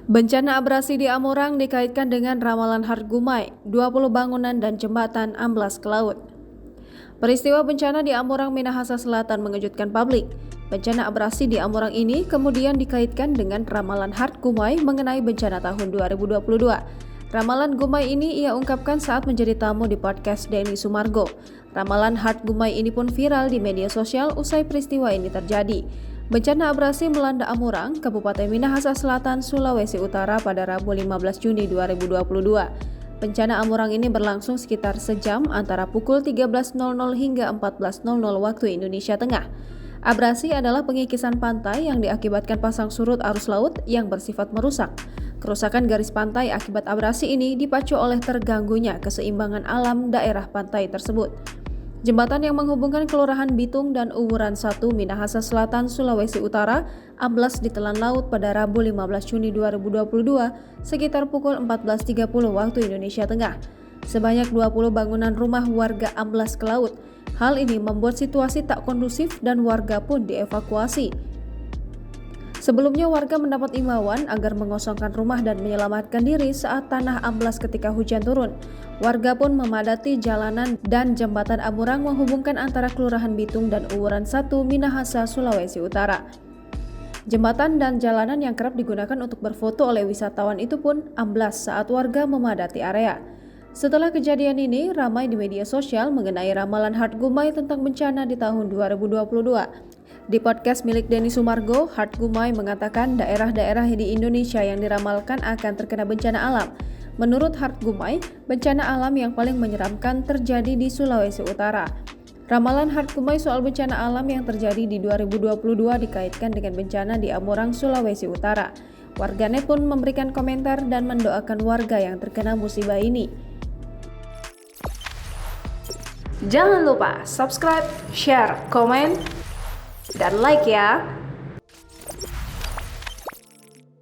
Bencana abrasi di Amurang dikaitkan dengan ramalan Hartgumai, 20 bangunan dan jembatan amblas ke laut. Peristiwa bencana di Amurang, Minahasa Selatan mengejutkan publik. Bencana abrasi di Amurang ini kemudian dikaitkan dengan ramalan Hartgumai mengenai bencana tahun 2022. Ramalan Gumai ini ia ungkapkan saat menjadi tamu di podcast Denny Sumargo. Ramalan Hartgumai ini pun viral di media sosial usai peristiwa ini terjadi. Bencana abrasi melanda Amurang, Kabupaten Minahasa Selatan, Sulawesi Utara pada Rabu 15 Juni 2022. Bencana Amurang ini berlangsung sekitar sejam antara pukul 13.00 hingga 14.00 waktu Indonesia Tengah. Abrasi adalah pengikisan pantai yang diakibatkan pasang surut arus laut yang bersifat merusak. Kerusakan garis pantai akibat abrasi ini dipacu oleh terganggunya keseimbangan alam daerah pantai tersebut. Jembatan yang menghubungkan Kelurahan Bitung dan Uwuran 1 Minahasa Selatan, Sulawesi Utara amblas ditelan laut pada Rabu 15 Juni 2022 sekitar pukul 14.30 waktu Indonesia Tengah. Sebanyak 20 bangunan rumah warga amblas ke laut. Hal ini membuat situasi tak kondusif dan warga pun dievakuasi. Sebelumnya warga mendapat imbauan agar mengosongkan rumah dan menyelamatkan diri saat tanah amblas ketika hujan turun. Warga pun memadati jalanan dan jembatan Amurang menghubungkan antara Kelurahan Bitung dan Uwuran 1 Minahasa, Sulawesi Utara. Jembatan dan jalanan yang kerap digunakan untuk berfoto oleh wisatawan itu pun amblas saat warga memadati area. Setelah kejadian ini, ramai di media sosial mengenai ramalan Hartgumai tentang bencana di tahun 2022. Di podcast milik Denny Sumargo, Hartgumai mengatakan daerah-daerah di Indonesia yang diramalkan akan terkena bencana alam. Menurut Hartgumai, bencana alam yang paling menyeramkan terjadi di Sulawesi Utara. Ramalan Hartgumai soal bencana alam yang terjadi di 2022 dikaitkan dengan bencana di Amurang, Sulawesi Utara. Warganet pun memberikan komentar dan mendoakan warga yang terkena musibah ini. Jangan lupa subscribe, share, komen, dan like ya.